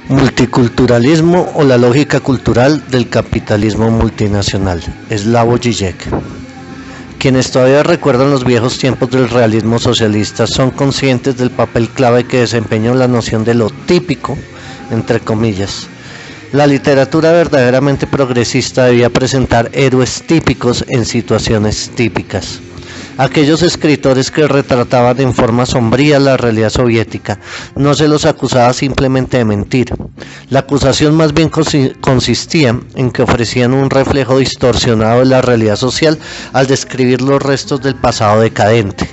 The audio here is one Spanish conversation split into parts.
Multiculturalismo o la lógica cultural del capitalismo multinacional. Slavoj Žižek. Quienes todavía recuerdan los viejos tiempos del realismo socialista son conscientes del papel clave que desempeñó la noción de lo típico, entre comillas. La literatura verdaderamente progresista debía presentar héroes típicos en situaciones típicas. Aquellos escritores que retrataban en forma sombría la realidad soviética, no se los acusaba simplemente de mentir. La acusación más bien consistía en que ofrecían un reflejo distorsionado de la realidad social al describir los restos del pasado decadente,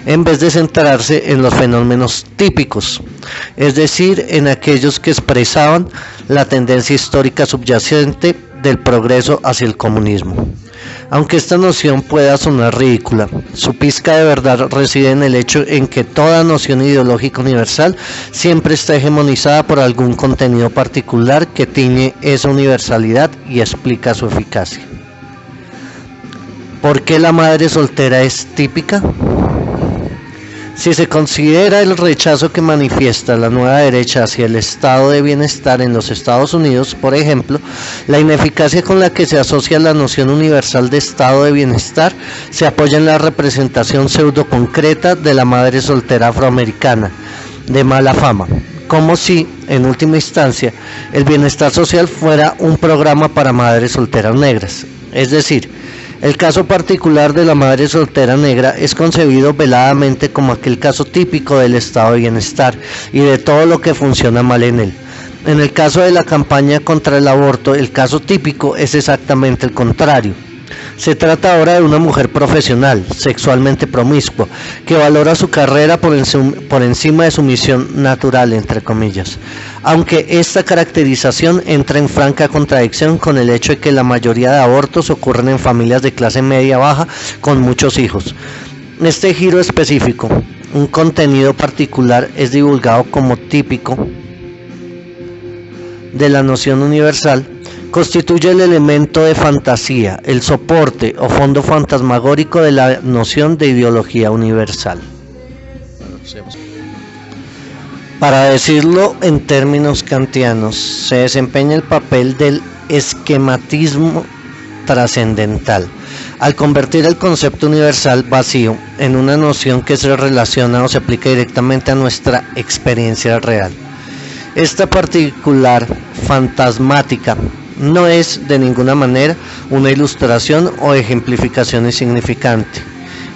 en vez de centrarse en los fenómenos típicos, es decir, en aquellos que expresaban la tendencia histórica subyacente del progreso hacia el comunismo. Aunque esta noción pueda sonar ridícula, su pizca de verdad reside en el hecho en que toda noción ideológica universal siempre está hegemonizada por algún contenido particular que tiñe esa universalidad y explica su eficacia. ¿Por qué la madre soltera es típica? Si se considera el rechazo que manifiesta la nueva derecha hacia el estado de bienestar en los Estados Unidos, por ejemplo, la ineficacia con la que se asocia la noción universal de estado de bienestar se apoya en la representación pseudo-concreta de la madre soltera afroamericana, de mala fama, como si, en última instancia, el bienestar social fuera un programa para madres solteras negras, es decir, el caso particular de la madre soltera negra es concebido veladamente como aquel caso típico del estado de bienestar y de todo lo que funciona mal en él. En el caso de la campaña contra el aborto, el caso típico es exactamente el contrario. Se trata ahora de una mujer profesional, sexualmente promiscua, que valora su carrera por encima de su misión natural, entre comillas. Aunque esta caracterización entra en franca contradicción con el hecho de que la mayoría de abortos ocurren en familias de clase media-baja con muchos hijos. Este giro específico, un contenido particular, es divulgado como típico de la noción universal, constituye el elemento de fantasía, el soporte o fondo fantasmagórico de la noción de ideología universal. Para decirlo en términos kantianos, se desempeña el papel del esquematismo trascendental, al convertir el concepto universal vacío en una noción que se relaciona o se aplica directamente a nuestra experiencia real. Esta particular fantasmática no es de ninguna manera una ilustración o ejemplificación insignificante.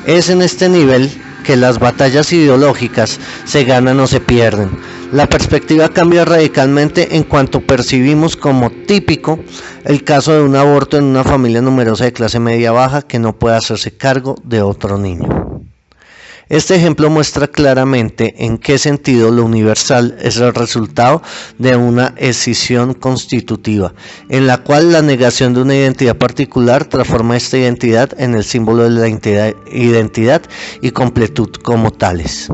Es en este nivel que las batallas ideológicas se ganan o se pierden. La perspectiva cambia radicalmente en cuanto percibimos como típico el caso de un aborto en una familia numerosa de clase media baja que no puede hacerse cargo de otro niño. Este ejemplo muestra claramente en qué sentido lo universal es el resultado de una escisión constitutiva, en la cual la negación de una identidad particular transforma esta identidad en el símbolo de la identidad y completud como tales.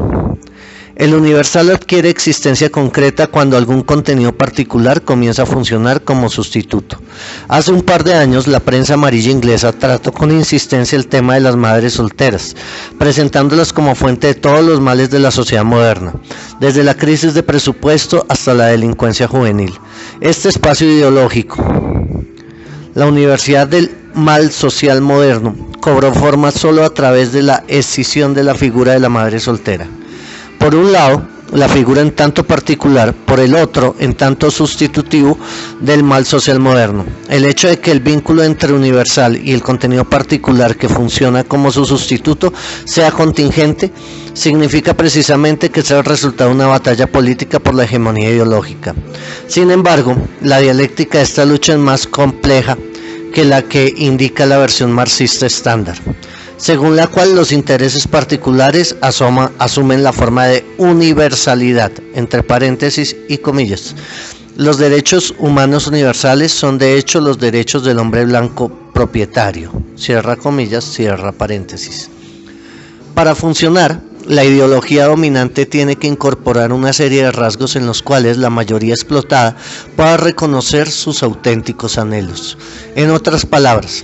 El universal adquiere existencia concreta cuando algún contenido particular comienza a funcionar como sustituto. Hace un par de años, la prensa amarilla inglesa trató con insistencia el tema de las madres solteras, presentándolas como fuente de todos los males de la sociedad moderna, desde la crisis de presupuesto hasta la delincuencia juvenil. Este espacio ideológico, la universidad del mal social moderno, cobró forma solo a través de la escisión de la figura de la madre soltera. Por un lado, la figura en tanto particular, por el otro, en tanto sustitutivo del mal social moderno. El hecho de que el vínculo entre universal y el contenido particular que funciona como su sustituto sea contingente, significa precisamente que es el resultado de una batalla política por la hegemonía ideológica. Sin embargo, la dialéctica de esta lucha es más compleja que la que indica la versión marxista estándar, según la cual los intereses particulares asumen la forma de universalidad, entre paréntesis y comillas. Los derechos humanos universales son de hecho los derechos del hombre blanco propietario, cierra comillas, cierra paréntesis. Para funcionar, la ideología dominante tiene que incorporar una serie de rasgos en los cuales la mayoría explotada pueda reconocer sus auténticos anhelos. En otras palabras,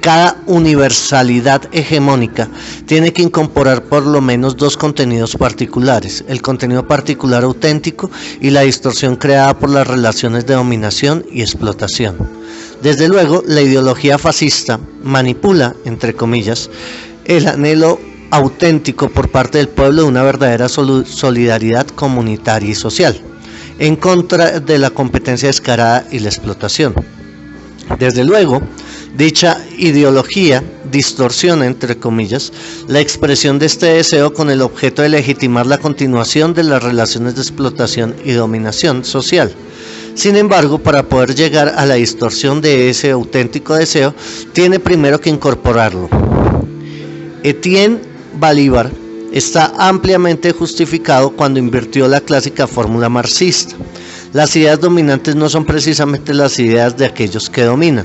cada universalidad hegemónica tiene que incorporar por lo menos dos contenidos particulares: el contenido particular auténtico y la distorsión creada por las relaciones de dominación y explotación. Desde luego, la ideología fascista manipula, entre comillas, el anhelo auténtico por parte del pueblo de una verdadera solidaridad comunitaria y social, en contra de la competencia descarada y la explotación. Desde luego, dicha ideología distorsiona, entre comillas, la expresión de este deseo con el objeto de legitimar la continuación de las relaciones de explotación y dominación social. Sin embargo, para poder llegar a la distorsión de ese auténtico deseo, tiene primero que incorporarlo. Étienne Balibar está ampliamente justificado cuando invirtió la clásica fórmula marxista: las ideas dominantes no son precisamente las ideas de aquellos que dominan.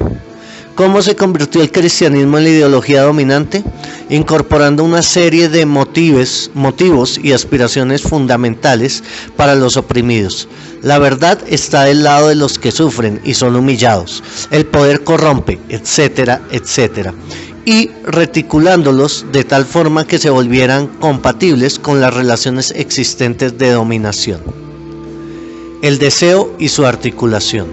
¿Cómo se convirtió el cristianismo en la ideología dominante? Incorporando una serie de motivos y aspiraciones fundamentales para los oprimidos. La verdad está del lado de los que sufren y son humillados. El poder corrompe, etcétera, etcétera. Y reticulándolos de tal forma que se volvieran compatibles con las relaciones existentes de dominación. El deseo y su articulación.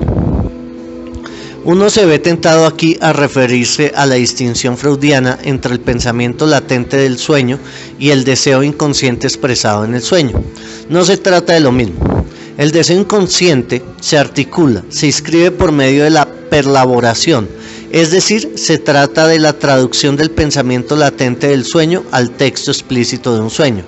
Uno se ve tentado aquí a referirse a la distinción freudiana entre el pensamiento latente del sueño y el deseo inconsciente expresado en el sueño. No se trata de lo mismo. El deseo inconsciente se articula, se inscribe por medio de la perlaboración, es decir, se trata de la traducción del pensamiento latente del sueño al texto explícito de un sueño.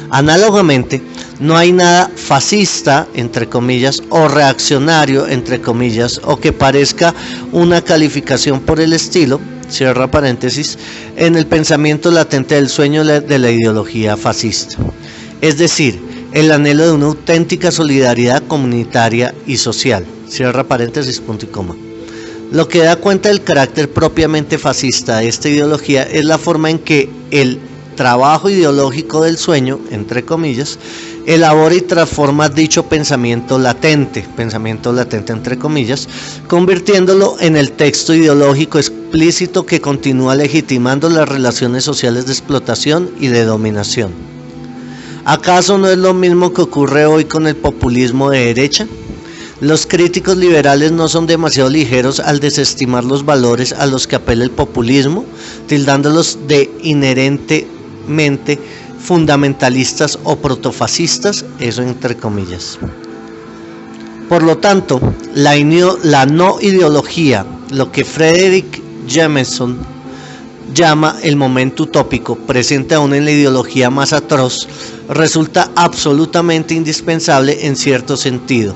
Análogamente, no hay nada fascista, entre comillas, o reaccionario, entre comillas, o que parezca una calificación por el estilo, cierra paréntesis, en el pensamiento latente del sueño de la ideología fascista. Es decir, el anhelo de una auténtica solidaridad comunitaria y social, cierra paréntesis, punto y coma. Lo que da cuenta del carácter propiamente fascista de esta ideología es la forma en que el trabajo ideológico del sueño, entre comillas, elabora y transforma dicho pensamiento latente entre comillas, convirtiéndolo en el texto ideológico explícito que continúa legitimando las relaciones sociales de explotación y de dominación. ¿Acaso no es lo mismo que ocurre hoy con el populismo de derecha? Los críticos liberales no son demasiado ligeros al desestimar los valores a los que apela el populismo, tildándolos de inherentemente fundamentalistas o protofascistas, eso entre comillas. Por lo tanto, la no ideología, lo que Frederick Jameson llama el momento utópico, presente aún en la ideología más atroz, resulta absolutamente indispensable en cierto sentido.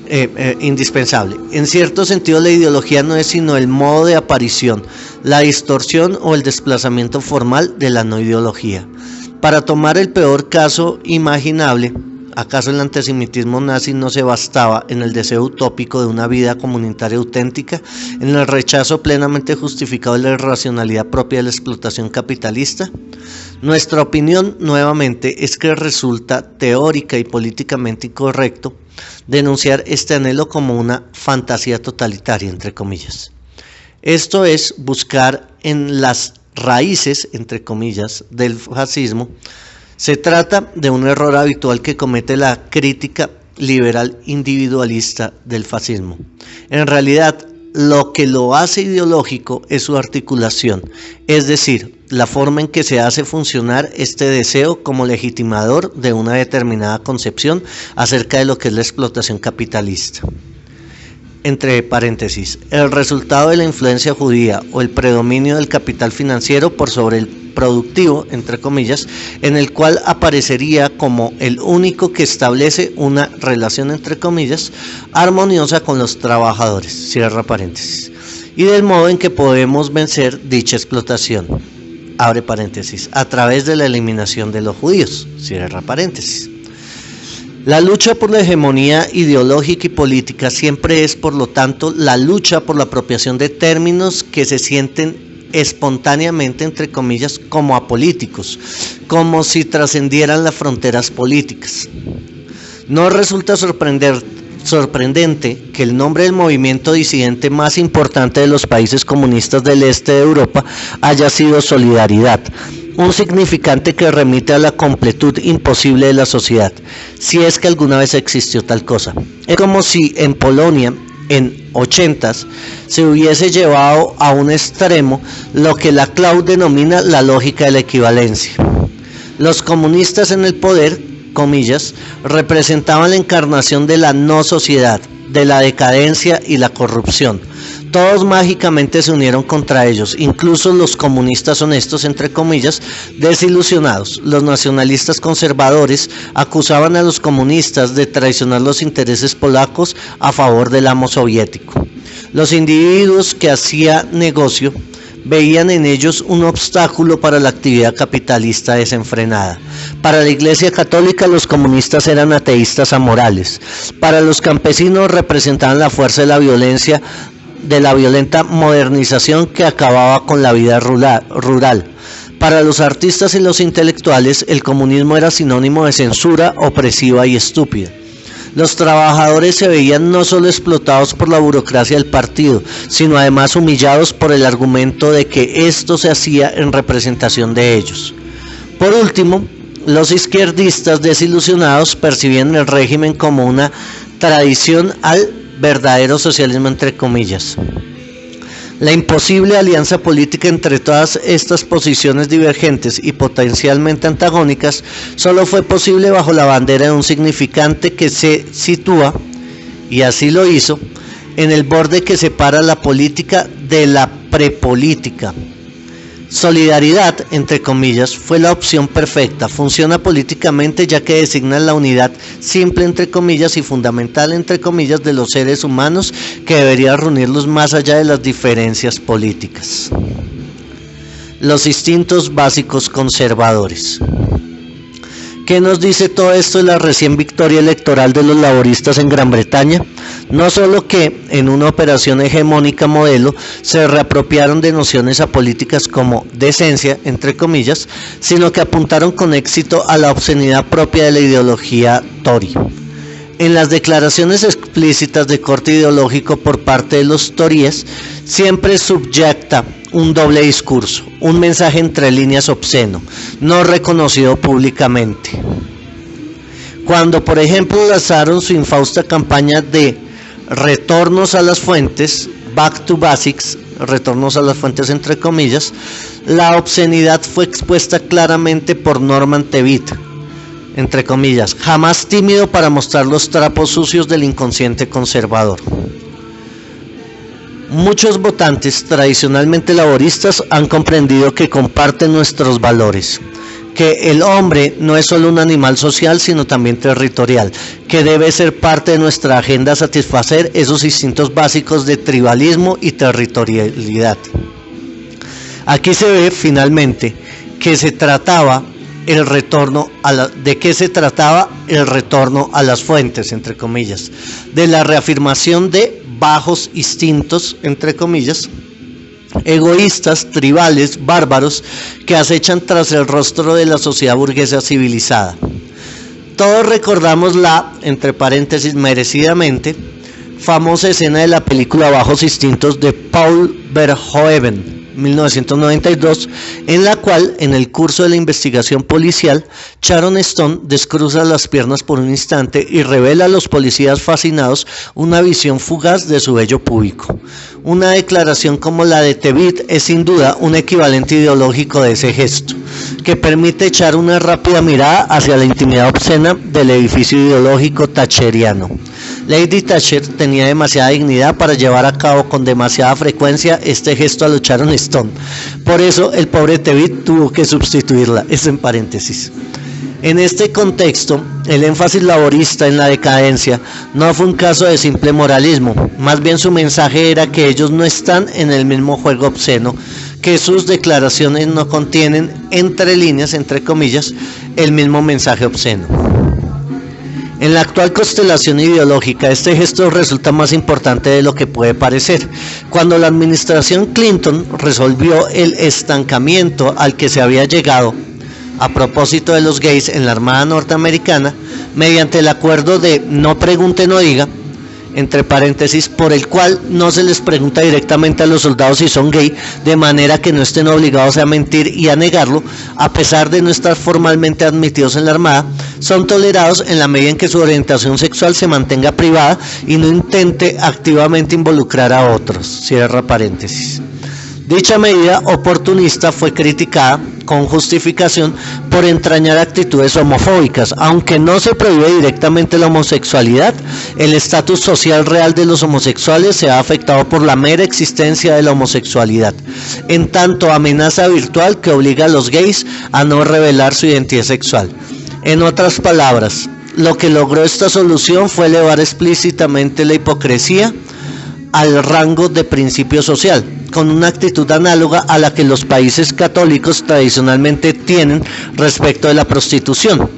En cierto sentido, la ideología no es sino el modo de aparición, la distorsión o el desplazamiento formal de la no ideología. Para tomar el peor caso imaginable, ¿acaso el antisemitismo nazi no se bastaba en el deseo utópico de una vida comunitaria auténtica, en el rechazo plenamente justificado de la irracionalidad propia de la explotación capitalista? Nuestra opinión, nuevamente, es que resulta teórica y políticamente incorrecto denunciar este anhelo como una fantasía totalitaria, entre comillas. Esto es buscar en las raíces, entre comillas, del fascismo. Se trata de un error habitual que comete la crítica liberal individualista del fascismo. En realidad, lo que lo hace ideológico es su articulación, es decir, la forma en que se hace funcionar este deseo como legitimador de una determinada concepción acerca de lo que es la explotación capitalista. Entre paréntesis, el resultado de la influencia judía o el predominio del capital financiero por sobre el productivo, entre comillas, en el cual aparecería como el único que establece una relación, entre comillas, armoniosa con los trabajadores, cierra paréntesis, y del modo en que podemos vencer dicha explotación, abre paréntesis, a través de la eliminación de los judíos, cierra paréntesis. La lucha por la hegemonía ideológica y política siempre es, por lo tanto, la lucha por la apropiación de términos que se sienten espontáneamente, entre comillas, como apolíticos, como si trascendieran las fronteras políticas. No resulta sorprendente que el nombre del movimiento disidente más importante de los países comunistas del este de Europa haya sido Solidaridad, un significante que remite a la completud imposible de la sociedad, si es que alguna vez existió tal cosa. Es como si en Polonia, en 80s, se hubiese llevado a un extremo lo que la Clau denomina la lógica de la equivalencia. Los comunistas en el poder, comillas, representaban la encarnación de la no sociedad, de la decadencia y la corrupción. Todos mágicamente se unieron contra ellos, incluso los comunistas honestos, entre comillas, desilusionados. Los nacionalistas conservadores acusaban a los comunistas de traicionar los intereses polacos a favor del amo soviético. Los individuos que hacían negocio veían en ellos un obstáculo para la actividad capitalista desenfrenada. Para la Iglesia Católica los comunistas eran ateístas amorales. Para los campesinos representaban la fuerza de la violencia, de la violenta modernización que acababa con la vida rural. Para los artistas y los intelectuales el comunismo era sinónimo de censura opresiva y estúpida. Los trabajadores se veían no solo explotados por la burocracia del partido, sino además humillados por el argumento de que esto se hacía en representación de ellos. Por último, los izquierdistas desilusionados percibían el régimen como una tradición al verdadero socialismo, entre comillas. La imposible alianza política entre todas estas posiciones divergentes y potencialmente antagónicas solo fue posible bajo la bandera de un significante que se sitúa, y así lo hizo, en el borde que separa la política de la prepolítica. Solidaridad, entre comillas, fue la opción perfecta. Funciona políticamente ya que designa la unidad simple, entre comillas, y fundamental, entre comillas, de los seres humanos, que debería reunirlos más allá de las diferencias políticas. Los instintos básicos conservadores. ¿Qué nos dice todo esto de la recién victoria electoral de los laboristas en Gran Bretaña? No solo que, en una operación hegemónica modelo, se reapropiaron de nociones apolíticas como decencia, entre comillas, sino que apuntaron con éxito a la obscenidad propia de la ideología Tory. En las declaraciones explícitas de corte ideológico por parte de los tories, siempre subyacta un doble discurso, un mensaje entre líneas obsceno, no reconocido públicamente. Cuando, por ejemplo, lanzaron su infausta campaña de retornos a las fuentes, back to basics, retornos a las fuentes entre comillas, la obscenidad fue expuesta claramente por Norman Tebbit, entre comillas, jamás tímido para mostrar los trapos sucios del inconsciente conservador. Muchos votantes tradicionalmente laboristas han comprendido que comparten nuestros valores, que el hombre no es solo un animal social, sino también territorial, que debe ser parte de nuestra agenda satisfacer esos instintos básicos de tribalismo y territorialidad. Aquí se ve finalmente que se trataba ¿de qué se trataba el retorno a las fuentes, entre comillas? De la reafirmación de bajos instintos, entre comillas, egoístas, tribales, bárbaros, que acechan tras el rostro de la sociedad burguesa civilizada. Todos recordamos la, entre paréntesis, merecidamente, famosa escena de la película Bajos Instintos de Paul Verhoeven, 1992, en la cual, en el curso de la investigación policial, Sharon Stone descruza las piernas por un instante y revela a los policías fascinados una visión fugaz de su vello púbico. Una declaración como la de Tebbit es sin duda un equivalente ideológico de ese gesto, que permite echar una rápida mirada hacia la intimidad obscena del edificio ideológico thatcheriano. Lady Thatcher tenía demasiada dignidad para llevar a cabo con demasiada frecuencia este gesto a lo Sharon Stone. Por eso el pobre Tebbit tuvo que sustituirla. Es en paréntesis. En este contexto, el énfasis laborista en la decadencia no fue un caso de simple moralismo, más bien su mensaje era que ellos no están en el mismo juego obsceno, que sus declaraciones no contienen, entre líneas, entre comillas, el mismo mensaje obsceno. En la actual constelación ideológica, este gesto resulta más importante de lo que puede parecer. Cuando la administración Clinton resolvió el estancamiento al que se había llegado a propósito de los gays en la Armada norteamericana, mediante el acuerdo de no pregunte, no diga, entre paréntesis, por el cual no se les pregunta directamente a los soldados si son gay, de manera que no estén obligados a mentir y a negarlo, a pesar de no estar formalmente admitidos en la Armada, son tolerados en la medida en que su orientación sexual se mantenga privada y no intente activamente involucrar a otros, cierra paréntesis. Dicha medida oportunista fue criticada con justificación por entrañar actitudes homofóbicas. Aunque no se prohíbe directamente la homosexualidad, el estatus social real de los homosexuales se ha afectado por la mera existencia de la homosexualidad, en tanto amenaza virtual que obliga a los gays a no revelar su identidad sexual. En otras palabras, lo que logró esta solución fue elevar explícitamente la hipocresía al rango de principio social, con una actitud análoga a la que los países católicos tradicionalmente tienen respecto de la prostitución.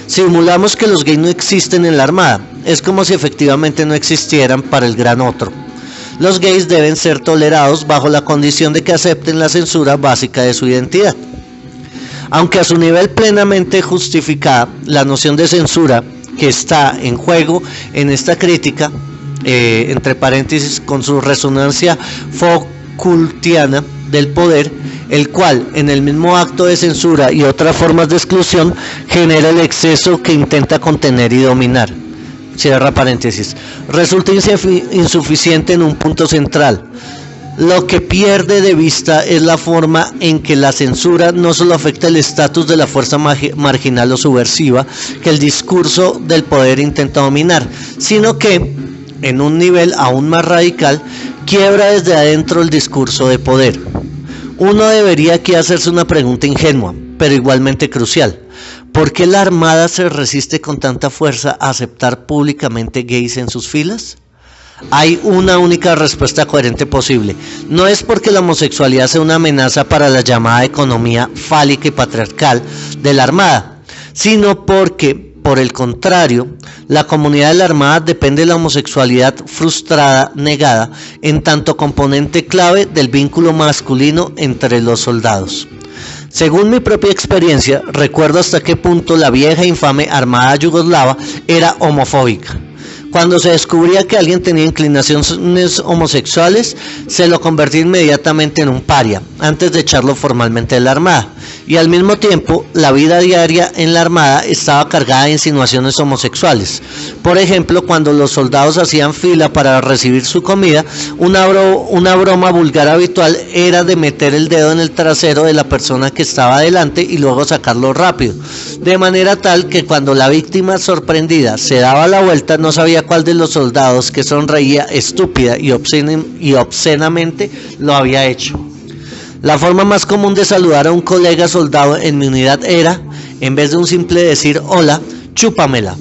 Simulamos que los gays no existen en la Armada, es como si efectivamente no existieran para el gran otro. Los gays deben ser tolerados bajo la condición de que acepten la censura básica de su identidad. Aunque a su nivel plenamente justificada, la noción de censura que está en juego en esta crítica, entre paréntesis, con su resonancia Foucaultiana del poder, el cual en el mismo acto de censura y otras formas de exclusión genera el exceso que intenta contener y dominar, cierra paréntesis, resulta insuficiente en un punto central. Lo que pierde de vista es la forma en que la censura no solo afecta el estatus de la fuerza marginal o subversiva que el discurso del poder intenta dominar, sino que, en un nivel aún más radical, quiebra desde adentro el discurso de poder. Uno debería aquí hacerse una pregunta ingenua, pero igualmente crucial. ¿Por qué la Armada se resiste con tanta fuerza a aceptar públicamente gays en sus filas? Hay una única respuesta coherente posible. No es porque la homosexualidad sea una amenaza para la llamada economía fálica y patriarcal de la Armada, sino porque, por el contrario, la comunidad de la Armada depende de la homosexualidad frustrada, negada, en tanto componente clave del vínculo masculino entre los soldados. Según mi propia experiencia, recuerdo hasta qué punto la vieja e infame Armada yugoslava era homofóbica. Cuando se descubría que alguien tenía inclinaciones homosexuales, se lo convertía inmediatamente en un paria, antes de echarlo formalmente de la Armada. Y al mismo tiempo, la vida diaria en la Armada estaba cargada de insinuaciones homosexuales. Por ejemplo, cuando los soldados hacían fila para recibir su comida, una broma vulgar habitual era de meter el dedo en el trasero de la persona que estaba delante y luego sacarlo rápido, de manera tal que cuando la víctima sorprendida se daba la vuelta no sabía cuál de los soldados, que sonreía estúpida y obscenamente, lo había hecho. La forma más común de saludar a un colega soldado en mi unidad era, en vez de un simple decir hola, chúpamela,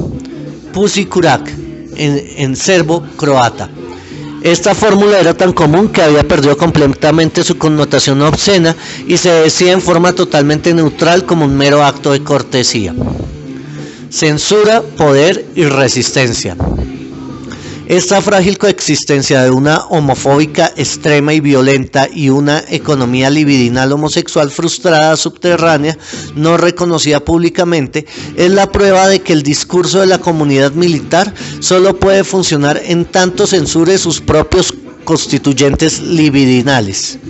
pusi kurak, en serbo-croata. Esta fórmula era tan común que había perdido completamente su connotación obscena y se decía en forma totalmente neutral como un mero acto de cortesía. Censura, poder y resistencia. Esta frágil coexistencia de una homofóbica extrema y violenta y una economía libidinal homosexual frustrada subterránea no reconocida públicamente es la prueba de que el discurso de la comunidad militar solo puede funcionar en tanto censure sus propios constituyentes libidinales.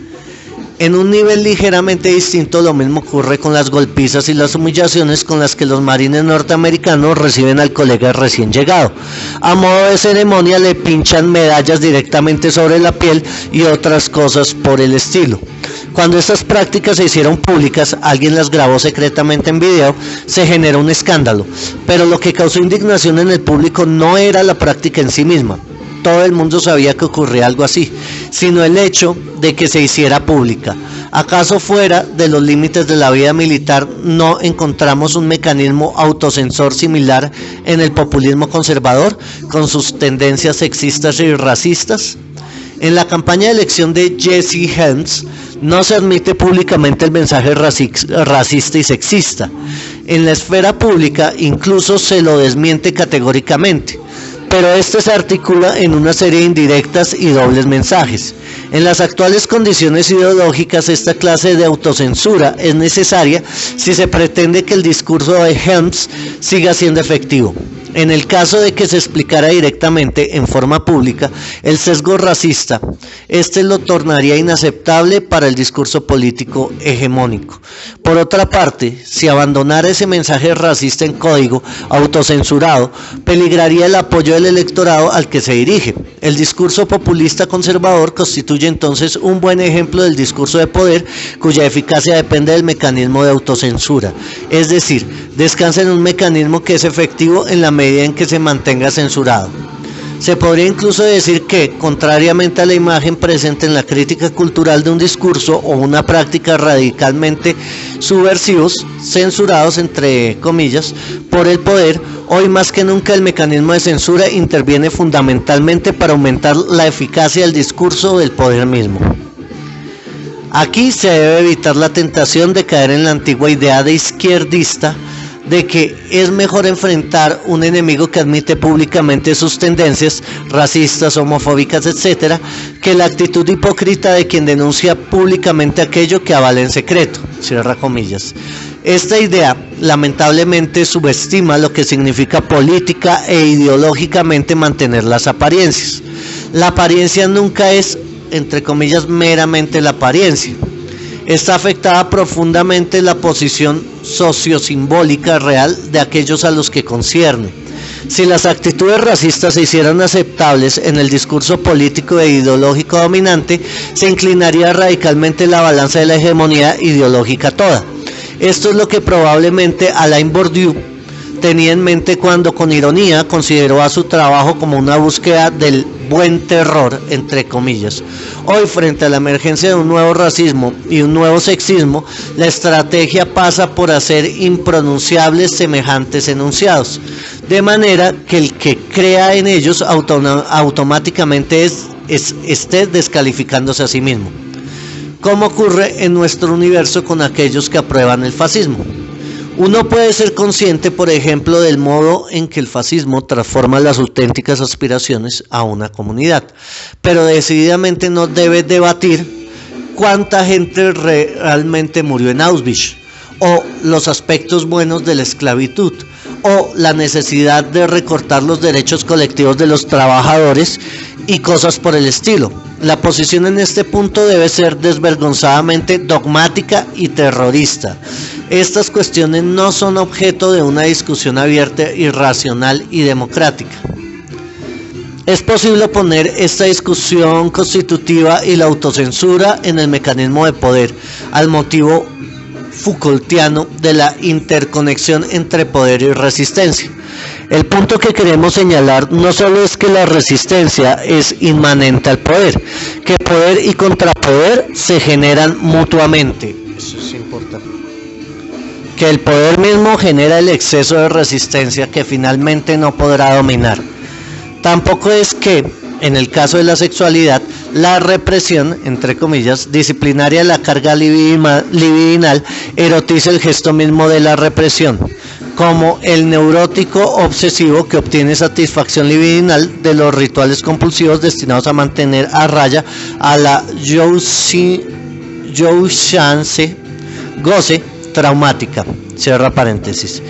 En un nivel ligeramente distinto, lo mismo ocurre con las golpizas y las humillaciones con las que los marines norteamericanos reciben al colega recién llegado. A modo de ceremonia le pinchan medallas directamente sobre la piel y otras cosas por el estilo. Cuando estas prácticas se hicieron públicas, alguien las grabó secretamente en video, se generó un escándalo, pero lo que causó indignación en el público no era la práctica en sí misma. Todo el mundo sabía que ocurría algo así, sino el hecho de que se hiciera pública. ¿Acaso fuera de los límites de la vida militar no encontramos un mecanismo autocensor similar en el populismo conservador, con sus tendencias sexistas y racistas? En la campaña de elección de Jesse Helms no se admite públicamente el mensaje racista y sexista. En la esfera pública incluso se lo desmiente categóricamente. Pero este se articula en una serie de indirectas y dobles mensajes. En las actuales condiciones ideológicas, esta clase de autocensura es necesaria si se pretende que el discurso de Helms siga siendo efectivo. En el caso de que se explicara directamente en forma pública el sesgo racista, este lo tornaría inaceptable para el discurso político hegemónico. Por otra parte, si abandonara ese mensaje racista en código autocensurado, peligraría el apoyo del electorado al que se dirige. El discurso populista conservador constituye entonces un buen ejemplo del discurso de poder cuya eficacia depende del mecanismo de autocensura, es decir, descansa en un mecanismo que es efectivo en la medida en que se mantenga censurado. Se podría incluso decir que, contrariamente a la imagen presente en la crítica cultural de un discurso o una práctica radicalmente subversivos, censurados entre comillas, por el poder, hoy más que nunca el mecanismo de censura interviene fundamentalmente para aumentar la eficacia del discurso del poder mismo. Aquí se debe evitar la tentación de caer en la antigua idea de izquierdista de que es mejor enfrentar un enemigo que admite públicamente sus tendencias racistas, homofóbicas, etc., que la actitud hipócrita de quien denuncia públicamente aquello que avala en secreto, cierra comillas. Esta idea lamentablemente subestima lo que significa política e ideológicamente mantener las apariencias. La apariencia nunca es, entre comillas, meramente la apariencia. Está afectada profundamente la posición sociosimbólica real de aquellos a los que concierne. Si las actitudes racistas se hicieran aceptables en el discurso político e ideológico dominante, se inclinaría radicalmente la balanza de la hegemonía ideológica toda. Esto es lo que probablemente Alain Bourdieu tenía en mente cuando con ironía consideró a su trabajo como una búsqueda del buen terror, entre comillas. Hoy, frente a la emergencia de un nuevo racismo y un nuevo sexismo, la estrategia pasa por hacer impronunciables semejantes enunciados, de manera que el que crea en ellos automáticamente esté descalificándose a sí mismo, como ocurre en nuestro universo con aquellos que aprueban el fascismo. Uno puede ser consciente, por ejemplo, del modo en que el fascismo transforma las auténticas aspiraciones a una comunidad, pero decididamente no debe debatir cuánta gente realmente murió en Auschwitz, o los aspectos buenos de la esclavitud, o la necesidad de recortar los derechos colectivos de los trabajadores y cosas por el estilo. La posición en este punto debe ser desvergonzadamente dogmática y terrorista. Estas cuestiones no son objeto de una discusión abierta, irracional y democrática. Es posible poner esta discusión constitutiva y la autocensura en el mecanismo de poder, al motivo Foucaultiano de la interconexión entre poder y resistencia. El punto que queremos señalar no solo es que la resistencia es inmanente al poder, que poder y contrapoder se generan mutuamente. Eso es importante. Que el poder mismo genera el exceso de resistencia que finalmente no podrá dominar. Tampoco es que, en el caso de la sexualidad, la represión, entre comillas, disciplinaria de la carga libidinal erotiza el gesto mismo de la represión, como el neurótico obsesivo que obtiene satisfacción libidinal de los rituales compulsivos destinados a mantener a raya a la jouissance, goce traumática, cierra paréntesis.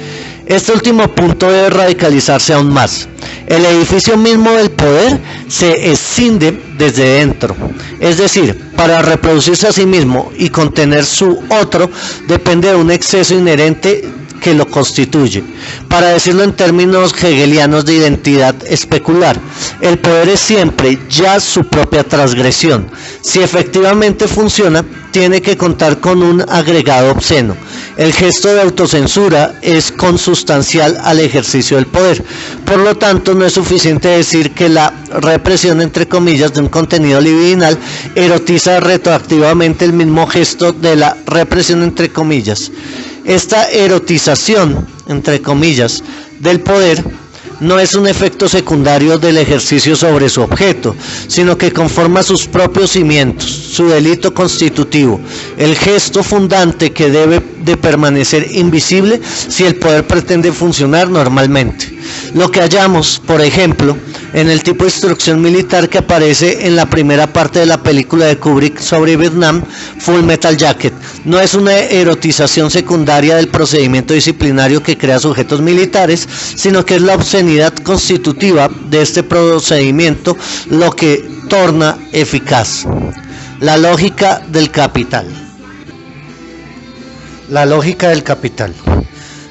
Este último punto debe radicalizarse aún más. El edificio mismo del poder se escinde desde dentro, es decir, para reproducirse a sí mismo y contener su otro depende de un exceso inherente que lo constituye. Para decirlo en términos hegelianos de identidad especular, el poder es siempre ya su propia transgresión. Si efectivamente funciona, tiene que contar con un agregado obsceno. El gesto de autocensura es consustancial al ejercicio del poder. Por lo tanto, no es suficiente decir que la represión, entre comillas, de un contenido libidinal erotiza retroactivamente el mismo gesto de la represión, entre comillas. Esta erotización, entre comillas, del poder no es un efecto secundario del ejercicio sobre su objeto, sino que conforma sus propios cimientos, su delito constitutivo, el gesto fundante que debe de permanecer invisible si el poder pretende funcionar normalmente. Lo que hallamos, por ejemplo, en el tipo de instrucción militar que aparece en la primera parte de la película de Kubrick sobre Vietnam, Full Metal Jacket. No es una erotización secundaria del procedimiento disciplinario que crea sujetos militares, sino que es la obscenidad constitutiva de este procedimiento lo que torna eficaz. La lógica del capital. La lógica del capital.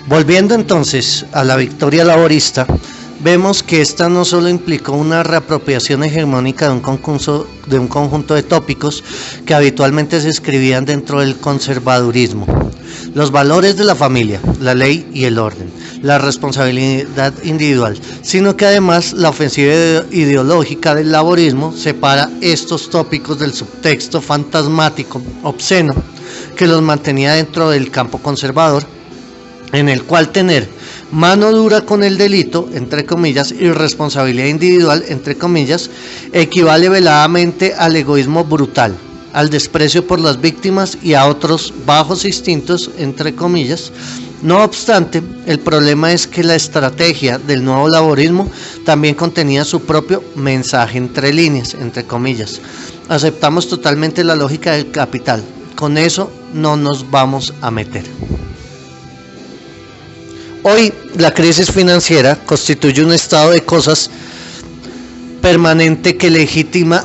Volviendo entonces a la victoria laborista, vemos que esta no solo implicó una reapropiación hegemónica de un conjunto de tópicos que habitualmente se escribían dentro del conservadurismo: los valores de la familia, la ley y el orden, la responsabilidad individual, sino que además la ofensiva ideológica del laborismo separa estos tópicos del subtexto fantasmático, obsceno, que los mantenía dentro del campo conservador, en el cual tener mano dura con el delito, entre comillas, y responsabilidad individual, entre comillas, equivale veladamente al egoísmo brutal, al desprecio por las víctimas y a otros bajos instintos, entre comillas. No obstante, el problema es que la estrategia del nuevo laborismo también contenía su propio mensaje entre líneas, entre comillas. Aceptamos totalmente la lógica del capital. Con eso no nos vamos a meter. Hoy la crisis financiera constituye un estado de cosas permanente que legitima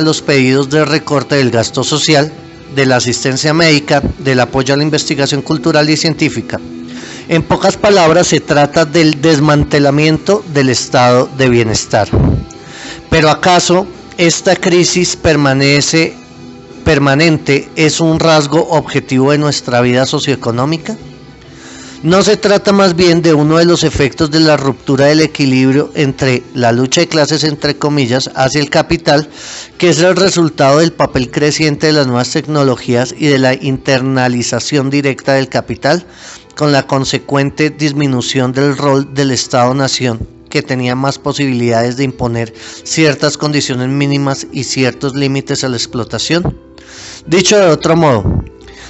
los pedidos de recorte del gasto social, de la asistencia médica, del apoyo a la investigación cultural y científica. En pocas palabras, se trata del desmantelamiento del estado de bienestar. ¿Pero acaso esta crisis permanente es un rasgo objetivo de nuestra vida socioeconómica? ¿No se trata más bien de uno de los efectos de la ruptura del equilibrio entre la lucha de clases, entre comillas, hacia el capital, que es el resultado del papel creciente de las nuevas tecnologías y de la internalización directa del capital, con la consecuente disminución del rol del Estado-nación, que tenía más posibilidades de imponer ciertas condiciones mínimas y ciertos límites a la explotación? Dicho de otro modo,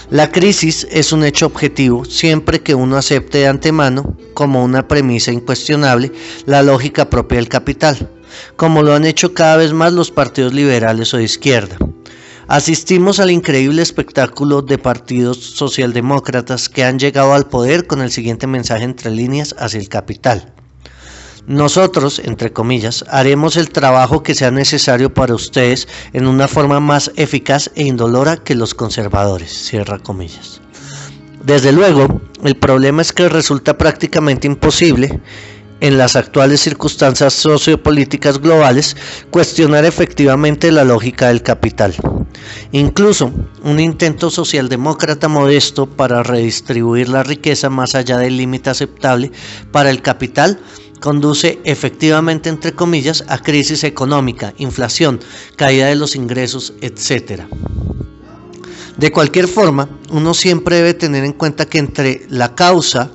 la crisis es un hecho objetivo siempre que uno acepte de antemano, como una premisa incuestionable, la lógica propia del capital, como lo han hecho cada vez más los partidos liberales o de izquierda. Asistimos al increíble espectáculo de partidos socialdemócratas que han llegado al poder con el siguiente mensaje entre líneas hacia el capital: nosotros, entre comillas, haremos el trabajo que sea necesario para ustedes en una forma más eficaz e indolora que los conservadores, cierra comillas. Desde luego, el problema es que resulta prácticamente imposible, en las actuales circunstancias sociopolíticas globales, cuestionar efectivamente la lógica del capital. Incluso un intento socialdemócrata modesto para redistribuir la riqueza más allá del límite aceptable para el capital conduce efectivamente, entre comillas, a crisis económica, inflación, caída de los ingresos, etc. De cualquier forma, uno siempre debe tener en cuenta que entre la causa,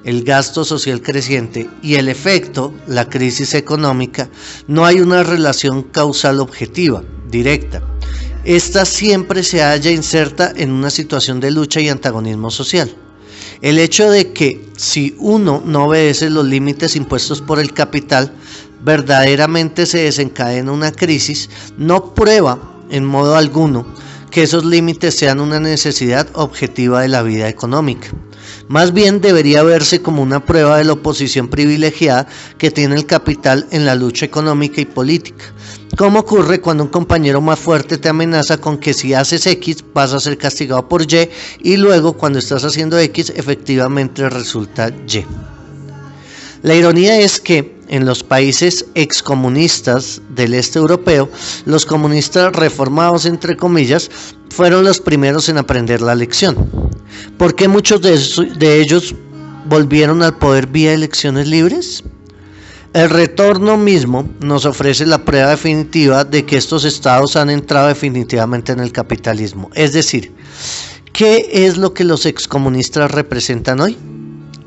el gasto social creciente, y el efecto, la crisis económica, no hay una relación causal objetiva, directa. Esta siempre se halla inserta en una situación de lucha y antagonismo social. El hecho de que si uno no obedece los límites impuestos por el capital, verdaderamente se desencadena una crisis, no prueba en modo alguno que esos límites sean una necesidad objetiva de la vida económica. Más bien debería verse como una prueba de la oposición privilegiada que tiene el capital en la lucha económica y política. ¿Cómo ocurre cuando un compañero más fuerte te amenaza con que si haces X vas a ser castigado por Y, y luego cuando estás haciendo X efectivamente resulta Y? La ironía es que en los países excomunistas del este europeo, los comunistas reformados, entre comillas, fueron los primeros en aprender la lección. ¿Por qué muchos de ellos volvieron al poder vía elecciones libres? El retorno mismo nos ofrece la prueba definitiva de que estos estados han entrado definitivamente en el capitalismo. Es decir, ¿qué es lo que los excomunistas representan hoy?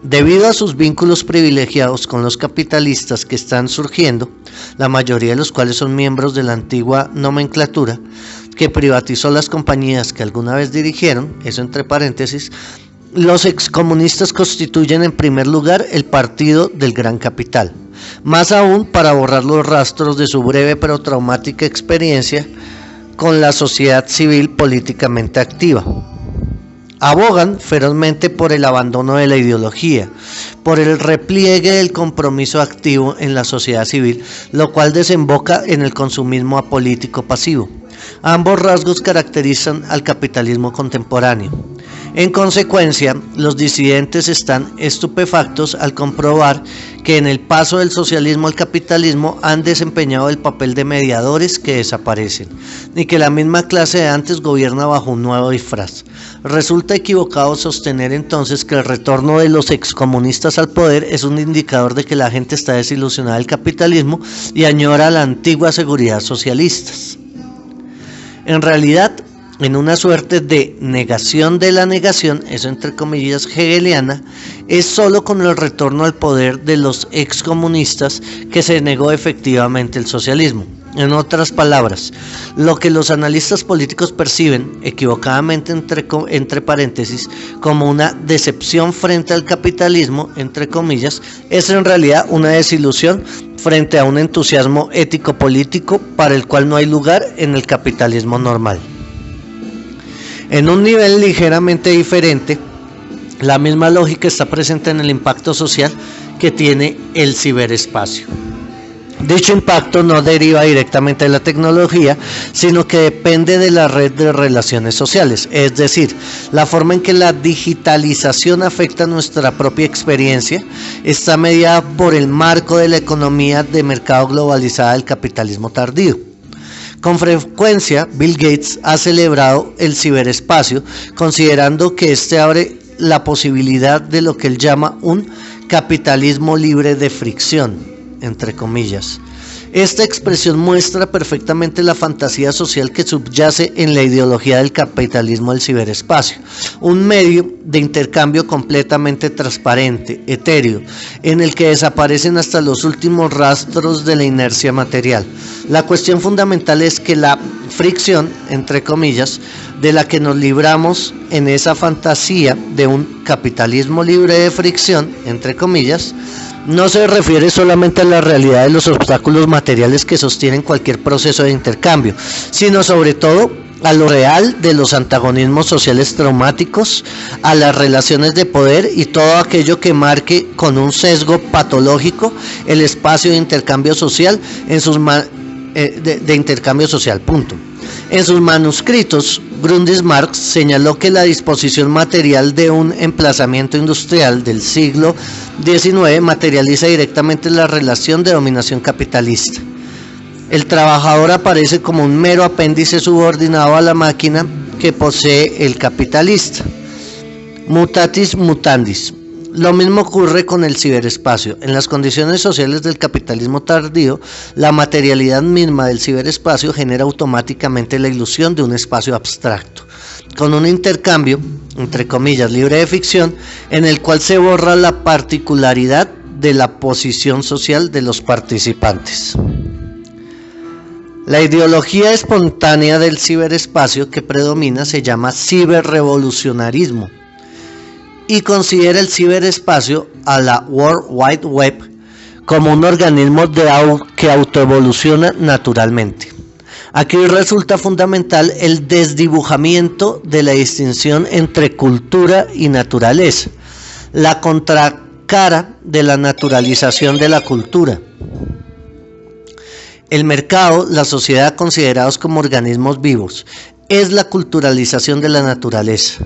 Debido a sus vínculos privilegiados con los capitalistas que están surgiendo, la mayoría de los cuales son miembros de la antigua nomenclatura, que privatizó las compañías que alguna vez dirigieron, eso entre paréntesis, los excomunistas constituyen en primer lugar el partido del gran capital, más aún para borrar los rastros de su breve pero traumática experiencia con la sociedad civil políticamente activa. Abogan ferozmente por el abandono de la ideología, por el repliegue del compromiso activo en la sociedad civil, lo cual desemboca en el consumismo apolítico pasivo. Ambos rasgos caracterizan al capitalismo contemporáneo. En consecuencia, los disidentes están estupefactos al comprobar que en el paso del socialismo al capitalismo han desempeñado el papel de mediadores que desaparecen, y que la misma clase de antes gobierna bajo un nuevo disfraz. Resulta equivocado sostener entonces que el retorno de los excomunistas al poder es un indicador de que la gente está desilusionada del capitalismo y añora la antigua seguridad socialistas. En realidad, en una suerte de negación de la negación, eso entre comillas hegeliana, es solo con el retorno al poder de los excomunistas que se negó efectivamente el socialismo. En otras palabras, lo que los analistas políticos perciben, equivocadamente entre paréntesis, como una decepción frente al capitalismo, entre comillas, es en realidad una desilusión frente a un entusiasmo ético-político para el cual no hay lugar en el capitalismo normal. En un nivel ligeramente diferente, la misma lógica está presente en el impacto social que tiene el ciberespacio. Dicho impacto no deriva directamente de la tecnología, sino que depende de la red de relaciones sociales, es decir, la forma en que la digitalización afecta nuestra propia experiencia está mediada por el marco de la economía de mercado globalizada del capitalismo tardío. Con frecuencia, Bill Gates ha celebrado el ciberespacio, considerando que este abre la posibilidad de lo que él llama un capitalismo libre de fricción, entre comillas. Esta expresión muestra perfectamente la fantasía social que subyace en la ideología del capitalismo del ciberespacio, un medio de intercambio completamente transparente, etéreo, en el que desaparecen hasta los últimos rastros de la inercia material. La cuestión fundamental es que la fricción, entre comillas, de la que nos libramos en esa fantasía de un capitalismo libre de fricción, entre comillas, no se refiere solamente a la realidad de los obstáculos materiales que sostienen cualquier proceso de intercambio, sino sobre todo a lo real de los antagonismos sociales traumáticos, a las relaciones de poder y todo aquello que marque con un sesgo patológico el espacio de intercambio social en sus intercambio social, punto. En sus manuscritos, Grundis Marx señaló que la disposición material de un emplazamiento industrial del siglo XIX materializa directamente la relación de dominación capitalista. El trabajador aparece como un mero apéndice subordinado a la máquina que posee el capitalista. Mutatis mutandis. Lo mismo ocurre con el ciberespacio. En las condiciones sociales del capitalismo tardío, la materialidad misma del ciberespacio genera automáticamente la ilusión de un espacio abstracto, con un intercambio, entre comillas, libre de ficción, en el cual se borra la particularidad de la posición social de los participantes. La ideología espontánea del ciberespacio que predomina se llama ciberrevolucionarismo y considera el ciberespacio a la World Wide Web como un organismo que autoevoluciona naturalmente. Aquí resulta fundamental el desdibujamiento de la distinción entre cultura y naturaleza, la contracara de la naturalización de la cultura. El mercado, la sociedad considerados como organismos vivos, es la culturalización de la naturaleza.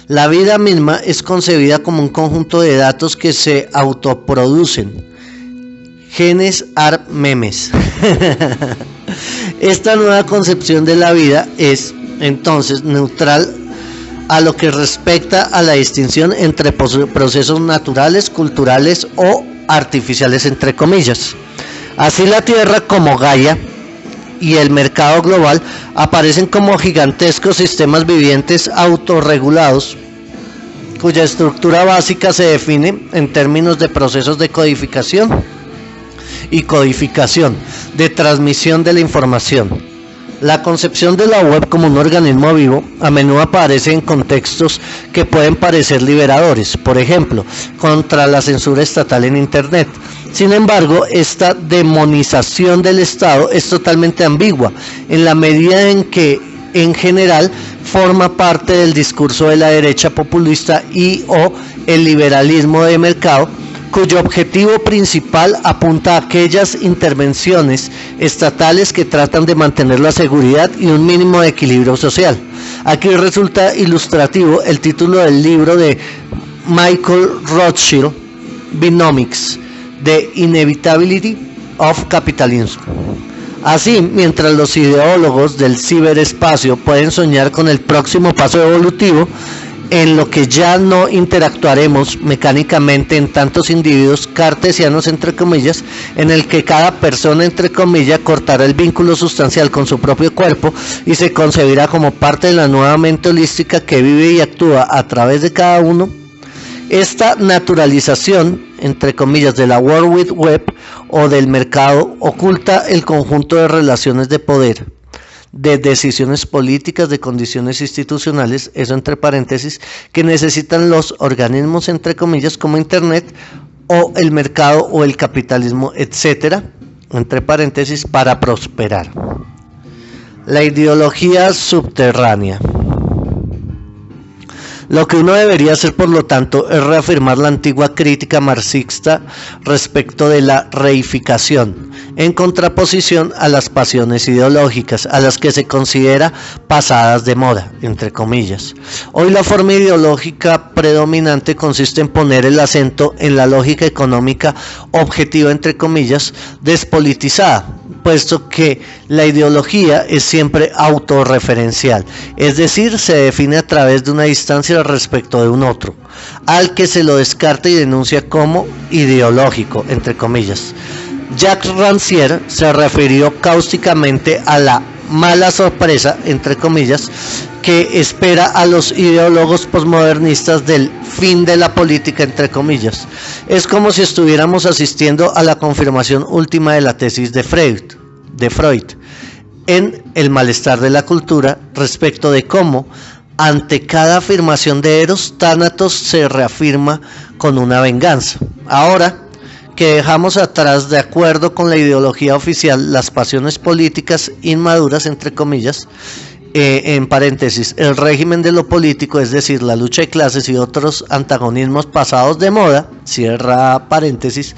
La vida misma es concebida como un conjunto de datos que se autoproducen. Genes ar memes. Esta nueva concepción de la vida es, entonces, neutral a lo que respecta a la distinción entre procesos naturales, culturales o artificiales, entre comillas. Así la Tierra como Gaia y el mercado global aparecen como gigantescos sistemas vivientes autorregulados, cuya estructura básica se define en términos de procesos de codificación y codificación, de transmisión de la información. La concepción de la web como un organismo vivo a menudo aparece en contextos que pueden parecer liberadores, por ejemplo, contra la censura estatal en Internet. Sin embargo, esta demonización del Estado es totalmente ambigua, en la medida en que, en general, forma parte del discurso de la derecha populista y o el liberalismo de mercado, cuyo objetivo principal apunta a aquellas intervenciones estatales que tratan de mantener la seguridad y un mínimo de equilibrio social. Aquí resulta ilustrativo el título del libro de Michael Rothschild, Binomics, The Inevitability of Capitalism. Así, mientras los ideólogos del ciberespacio pueden soñar con el próximo paso evolutivo, en lo que ya no interactuaremos mecánicamente en tantos individuos cartesianos, entre comillas, en el que cada persona, entre comillas, cortará el vínculo sustancial con su propio cuerpo y se concebirá como parte de la nueva mente holística que vive y actúa a través de cada uno. Esta naturalización, entre comillas, de la World Wide Web o del mercado oculta el conjunto de relaciones de poder, de decisiones políticas, de condiciones institucionales, eso entre paréntesis, que necesitan los organismos, entre comillas, como Internet o el mercado o el capitalismo, etcétera, entre paréntesis, para prosperar. La ideología subterránea. Lo que uno debería hacer, por lo tanto, es reafirmar la antigua crítica marxista respecto de la reificación, en contraposición a las pasiones ideológicas, a las que se considera pasadas de moda, entre comillas. Hoy la forma ideológica predominante consiste en poner el acento en la lógica económica objetiva, entre comillas, despolitizada, puesto que la ideología es siempre autorreferencial, es decir, se define a través de una distancia respecto de un otro, al que se lo descarta y denuncia como ideológico, entre comillas. Jacques Rancière se refirió cáusticamente a la mala sorpresa, entre comillas, que espera a los ideólogos posmodernistas del fin de la política, entre comillas. Es como si estuviéramos asistiendo a la confirmación última de la tesis de Freud en El malestar de la cultura, respecto de cómo ante cada afirmación de Eros, Thanatos se reafirma con una venganza. Ahora que dejamos atrás, de acuerdo con la ideología oficial, las pasiones políticas inmaduras, entre comillas, en paréntesis, el régimen de lo político, es decir, la lucha de clases y otros antagonismos pasados de moda, cierra paréntesis,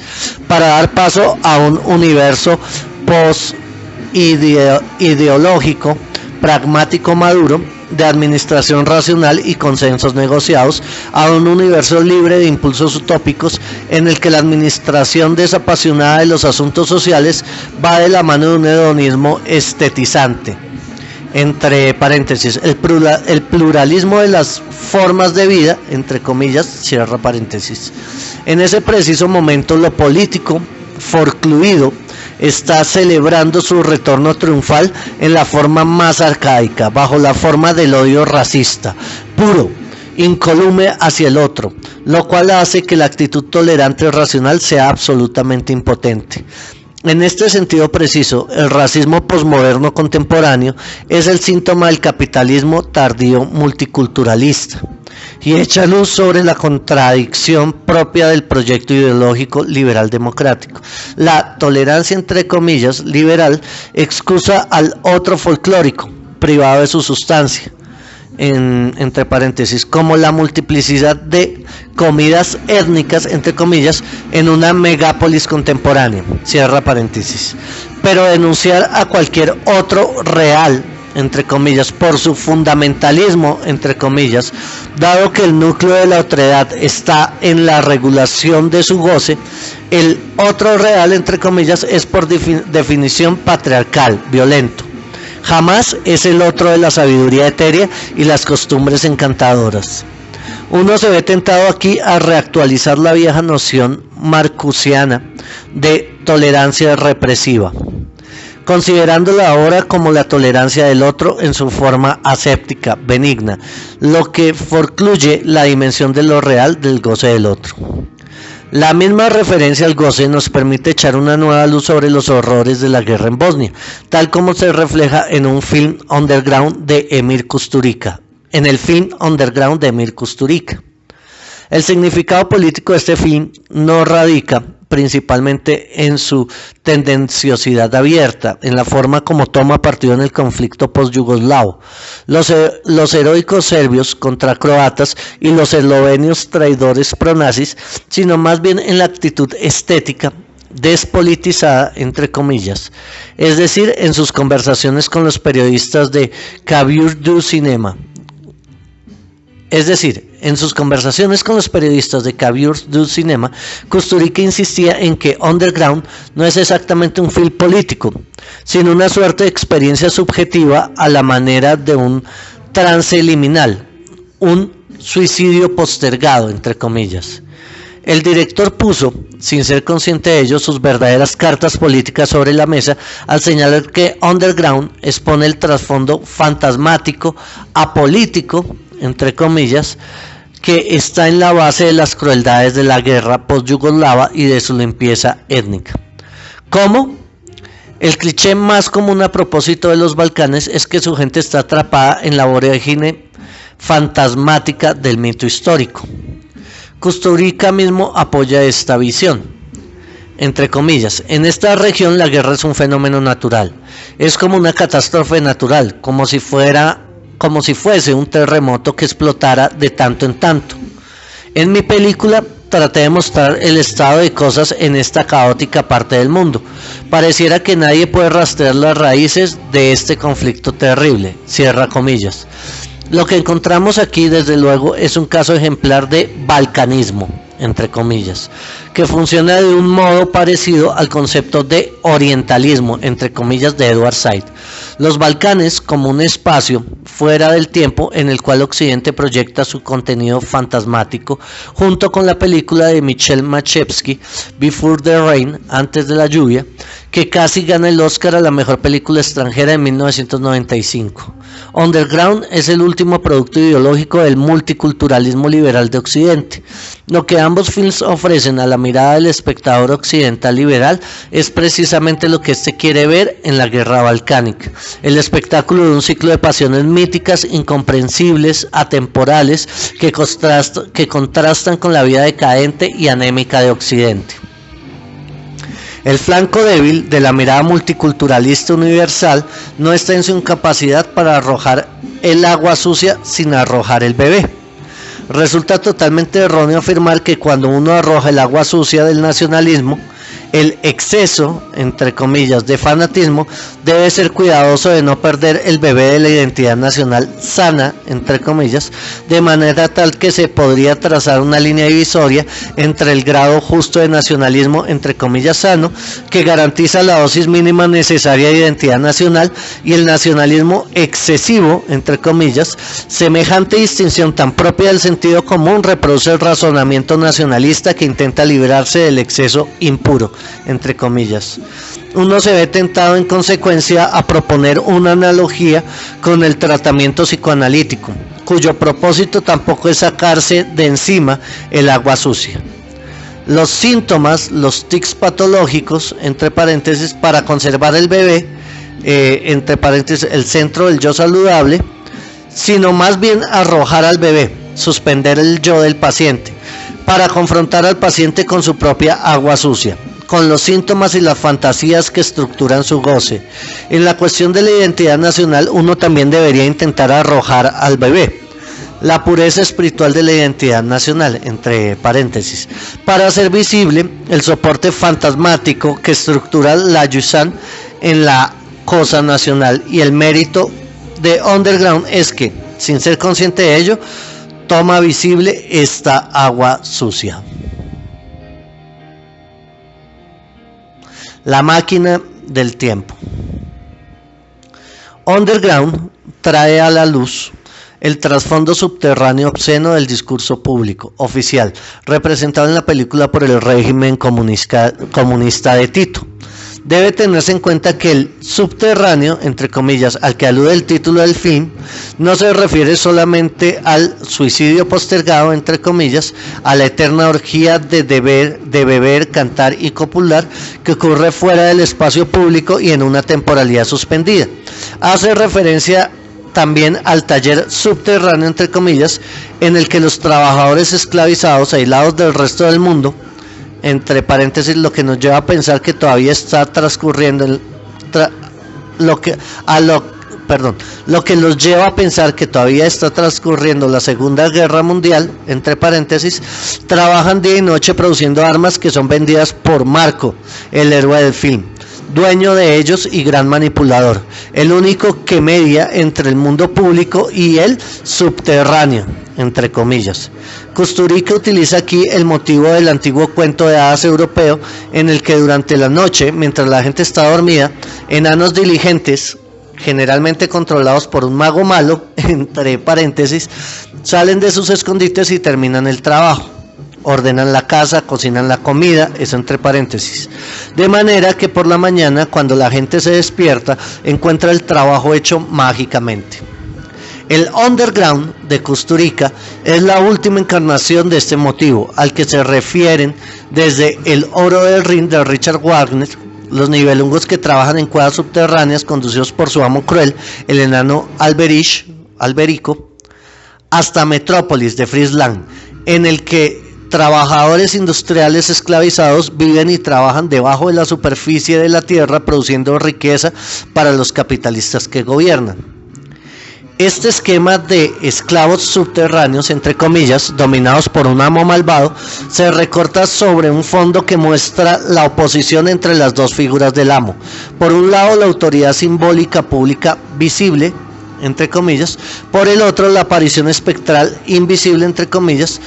para dar paso a un universo post-ideológico, pragmático, maduro, de administración racional y consensos negociados, a un universo libre de impulsos utópicos en el que la administración desapasionada de los asuntos sociales va de la mano de un hedonismo estetizante. Entre paréntesis, el pluralismo de las formas de vida, entre comillas, cierra paréntesis. En ese preciso momento, lo político, forcluido, está celebrando su retorno triunfal en la forma más arcaica, bajo la forma del odio racista, puro, incólume hacia el otro, lo cual hace que la actitud tolerante y racional sea absolutamente impotente. En este sentido preciso, el racismo posmoderno contemporáneo es el síntoma del capitalismo tardío multiculturalista y echa luz sobre la contradicción propia del proyecto ideológico liberal democrático. La tolerancia, entre comillas, liberal, excusa al otro folclórico, privado de su sustancia, entre paréntesis, como la multiplicidad de comidas étnicas, entre comillas, en una megápolis contemporánea, cierra paréntesis. Pero denunciar a cualquier otro real, entre comillas, por su fundamentalismo, entre comillas, dado que el núcleo de la otredad está en la regulación de su goce, el otro real, entre comillas, es por definición patriarcal, violento. Jamás es el otro de la sabiduría etérea y las costumbres encantadoras. Uno se ve tentado aquí a reactualizar la vieja noción marcusiana de tolerancia represiva, considerándola ahora como la tolerancia del otro en su forma aséptica, benigna, lo que forcluye la dimensión de lo real del goce del otro. La misma referencia al goce nos permite echar una nueva luz sobre los horrores de la guerra en Bosnia, tal como se refleja en un film underground de Emir Kusturica. El significado político de este film no radica principalmente en su tendenciosidad abierta, en la forma como toma partido en el conflicto post-yugoslavo, los heroicos serbios contra croatas y los eslovenios traidores pronazis, sino más bien en la actitud estética despolitizada, entre comillas, es decir, en sus conversaciones con los periodistas de Kabir du Cinema. Kusturica insistía en que Underground no es exactamente un film político, sino una suerte de experiencia subjetiva a la manera de un trance liminal, un suicidio postergado, entre comillas. El director puso, sin ser consciente de ello, sus verdaderas cartas políticas sobre la mesa al señalar que Underground expone el trasfondo fantasmático, apolítico, entre comillas, que está en la base de las crueldades de la guerra post-yugoslava y de su limpieza étnica. ¿Cómo? El cliché más común a propósito de los Balcanes es que su gente está atrapada en la vorágine fantasmática del mito histórico. Kusturica mismo apoya esta visión. Entre comillas, en esta región la guerra es un fenómeno natural. Es como una catástrofe natural, como si fuese un terremoto que explotara de tanto en tanto. En mi película traté de mostrar el estado de cosas en esta caótica parte del mundo. Pareciera que nadie puede rastrear las raíces de este conflicto terrible, cierra comillas. Lo que encontramos aquí, desde luego, es un caso ejemplar de balcanismo, entre comillas, que funciona de un modo parecido al concepto de orientalismo, entre comillas, de Edward Said. Los Balcanes como un espacio fuera del tiempo en el cual Occidente proyecta su contenido fantasmático, junto con la película de Michel Machevsky, Before the Rain, Antes de la lluvia, que casi gana el Oscar a la mejor película extranjera en 1995. Underground es el último producto ideológico del multiculturalismo liberal de Occidente. Lo que ambos films ofrecen a la mirada del espectador occidental liberal es precisamente lo que éste quiere ver en la guerra balcánica, el espectáculo de un ciclo de pasiones míticas, incomprensibles, atemporales, que contrastan con la vida decadente y anémica de Occidente. El flanco débil de la mirada multiculturalista universal no está en su incapacidad para arrojar el agua sucia sin arrojar el bebé. Resulta totalmente erróneo afirmar que cuando uno arroja el agua sucia del nacionalismo, el exceso, entre comillas, de fanatismo, debe ser cuidadoso de no perder el bebé de la identidad nacional sana, entre comillas, de manera tal que se podría trazar una línea divisoria entre el grado justo de nacionalismo, entre comillas, sano, que garantiza la dosis mínima necesaria de identidad nacional, y el nacionalismo excesivo, entre comillas. Semejante distinción tan propia del sentido común reproduce el razonamiento nacionalista que intenta librarse del exceso impuro, entre comillas. Uno se ve tentado en consecuencia a proponer una analogía con el tratamiento psicoanalítico, cuyo propósito tampoco es sacarse de encima el agua sucia. Los síntomas, los tics patológicos, entre paréntesis, para conservar el bebé, entre paréntesis, el centro del yo saludable, sino más bien arrojar al bebé, suspender el yo del paciente, para confrontar al paciente con su propia agua sucia, con los síntomas y las fantasías que estructuran su goce. En la cuestión de la identidad nacional, uno también debería intentar arrojar al bebé la pureza espiritual de la identidad nacional, entre paréntesis, para hacer visible el soporte fantasmático que estructura la Yusan en la cosa nacional. Y el mérito de Underground es que, sin ser consciente de ello, toma visible esta agua sucia. La máquina del tiempo. Underground trae a la luz el trasfondo subterráneo obsceno del discurso público oficial, representado en la película por el régimen comunista de Tito. Debe tenerse en cuenta que el subterráneo, entre comillas, al que alude el título del film, no se refiere solamente al suicidio postergado, entre comillas, a la eterna orgía de beber, cantar y copular que ocurre fuera del espacio público y en una temporalidad suspendida. Hace referencia también al taller subterráneo, entre comillas, en el que los trabajadores esclavizados, aislados del resto del mundo, entre paréntesis, lo que nos lleva a pensar que todavía está transcurriendo lo que los lleva a pensar que todavía está transcurriendo la Segunda Guerra Mundial, entre paréntesis, trabajan día y noche produciendo armas que son vendidas por Marco, el héroe del film, dueño de ellos y gran manipulador, el único que media entre el mundo público y el subterráneo, entre comillas. Kusturica utiliza aquí el motivo del antiguo cuento de hadas europeo, en el que durante la noche, mientras la gente está dormida, enanos diligentes, generalmente controlados por un mago malo, entre paréntesis, salen de sus escondites y terminan el trabajo. Ordenan la casa, cocinan la comida, eso entre paréntesis. De manera que por la mañana, cuando la gente se despierta, encuentra el trabajo hecho mágicamente. El underground de Kusturica es la última encarnación de este motivo, al que se refieren desde El Oro del Rin de Richard Wagner, los nivelungos que trabajan en cuevas subterráneas conducidos por su amo cruel, el enano Alberico, hasta Metrópolis de Fritz Lang, en el que trabajadores industriales esclavizados viven y trabajan debajo de la superficie de la tierra produciendo riqueza para los capitalistas que gobiernan. Este esquema de esclavos subterráneos, entre comillas, dominados por un amo malvado, se recorta sobre un fondo que muestra la oposición entre las dos figuras del amo. Por un lado, la autoridad simbólica pública visible, entre comillas, por el otro, la aparición espectral invisible, entre comillas.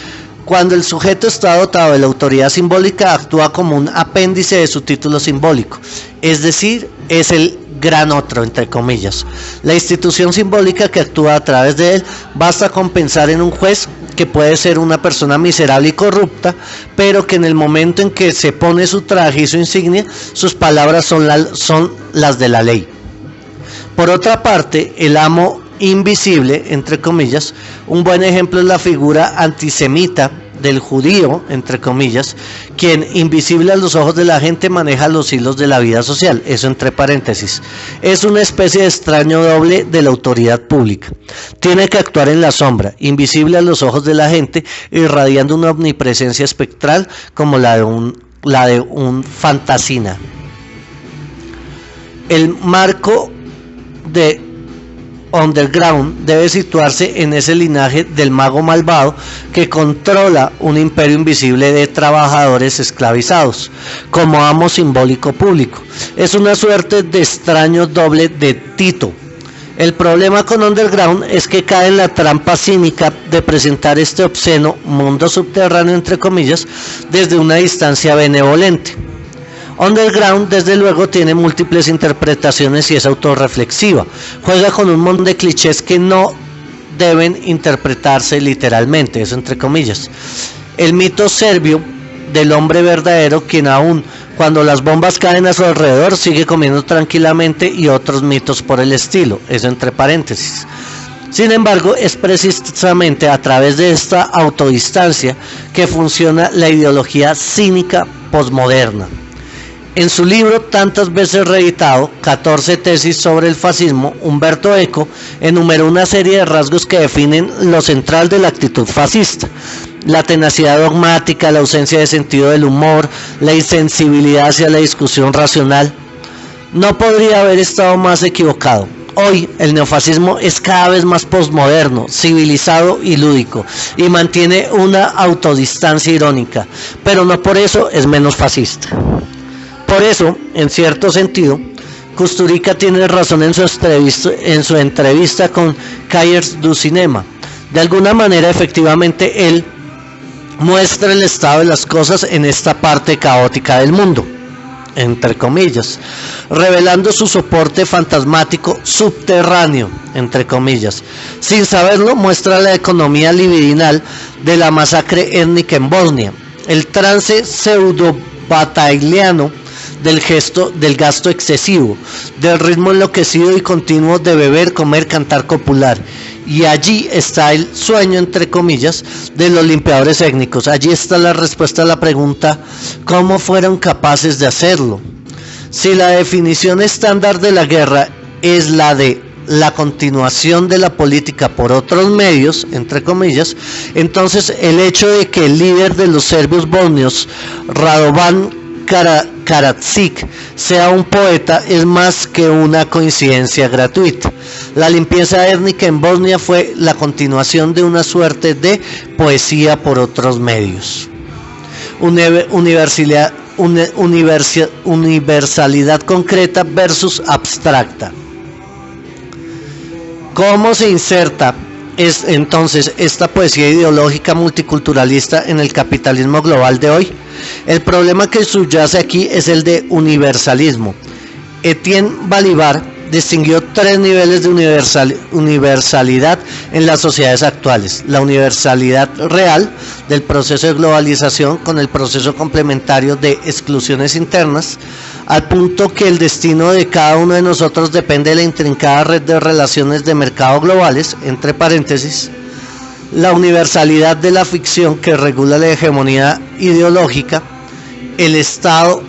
Cuando el sujeto está dotado de la autoridad simbólica, actúa como un apéndice de su título simbólico, es decir, es el gran otro, entre comillas. La institución simbólica que actúa a través de él basta con pensar en un juez que puede ser una persona miserable y corrupta, pero que en el momento en que se pone su traje y su insignia, sus palabras son las de la ley. Por otra parte, el amo invisible, entre comillas, un buen ejemplo es la figura antisemita del judío, entre comillas, quien, invisible a los ojos de la gente, maneja los hilos de la vida social, eso entre paréntesis. Es una especie de extraño doble de la autoridad pública. Tiene que actuar en la sombra, invisible a los ojos de la gente, irradiando una omnipresencia espectral como la de un fantasina. El marco de underground debe situarse en ese linaje del mago malvado que controla un imperio invisible de trabajadores esclavizados como amo simbólico público. Es una suerte de extraño doble de Tito. El problema con underground es que cae en la trampa cínica de presentar este obsceno mundo subterráneo, entre comillas, desde una distancia benevolente. Underground, desde luego, tiene múltiples interpretaciones y es autorreflexiva. Juega con un montón de clichés que no deben interpretarse literalmente, eso entre comillas. El mito serbio del hombre verdadero, quien aún cuando las bombas caen a su alrededor sigue comiendo tranquilamente, y otros mitos por el estilo, eso entre paréntesis. Sin embargo, es precisamente a través de esta autodistancia que funciona la ideología cínica posmoderna. En su libro, tantas veces reeditado, 14 tesis sobre el fascismo, Umberto Eco enumeró una serie de rasgos que definen lo central de la actitud fascista: la tenacidad dogmática, la ausencia de sentido del humor, la insensibilidad hacia la discusión racional. No podría haber estado más equivocado. Hoy el neofascismo es cada vez más posmoderno, civilizado y lúdico, y mantiene una autodistancia irónica, pero no por eso es menos fascista. Por eso, en cierto sentido, Kusturica tiene razón en su entrevista con Cahiers du Cinema. De alguna manera, efectivamente, él muestra el estado de las cosas en esta parte caótica del mundo, entre comillas, revelando su soporte fantasmático subterráneo, entre comillas. Sin saberlo, muestra la economía libidinal de la masacre étnica en Bosnia, el trance pseudo-batailiano del gasto excesivo, del ritmo enloquecido y continuo de beber, comer, cantar, copular. Y allí está el sueño, entre comillas, de los limpiadores étnicos. Allí está la respuesta a la pregunta, ¿cómo fueron capaces de hacerlo? Si la definición estándar de la guerra es la de la continuación de la política por otros medios, entre comillas, entonces el hecho de que el líder de los serbios bosnios, Radovan Karadzic, sea un poeta es más que una coincidencia gratuita. La limpieza étnica en Bosnia fue la continuación de una suerte de poesía por otros medios. Universalidad concreta versus abstracta. ¿Cómo se inserta entonces esta poesía ideológica multiculturalista en el capitalismo global de hoy? El problema que subyace aquí es el de universalismo. Etienne Balibar distinguió tres niveles de universalidad en las sociedades actuales: la universalidad real del proceso de globalización con el proceso complementario de exclusiones internas, al punto que el destino de cada uno de nosotros depende de la intrincada red de relaciones de mercado globales, entre paréntesis; la universalidad de la ficción que regula la hegemonía ideológica, el Estado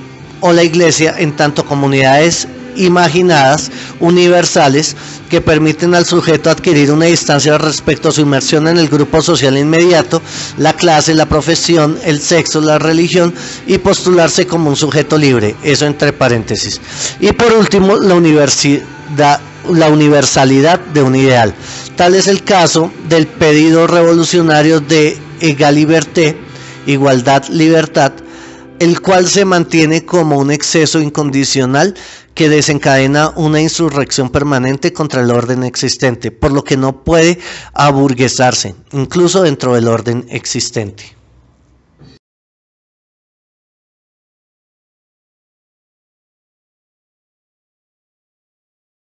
o la Iglesia en tanto comunidades imaginadas universales que permiten al sujeto adquirir una distancia respecto a su inmersión en el grupo social inmediato, la clase, la profesión, el sexo, la religión, y postularse como un sujeto libre, eso entre paréntesis. Y por último, la universalidad de un ideal. Tal es el caso del pedido revolucionario de Égalité, igualdad, libertad, el cual se mantiene como un exceso incondicional que desencadena una insurrección permanente contra el orden existente, por lo que no puede aburguesarse, incluso dentro del orden existente.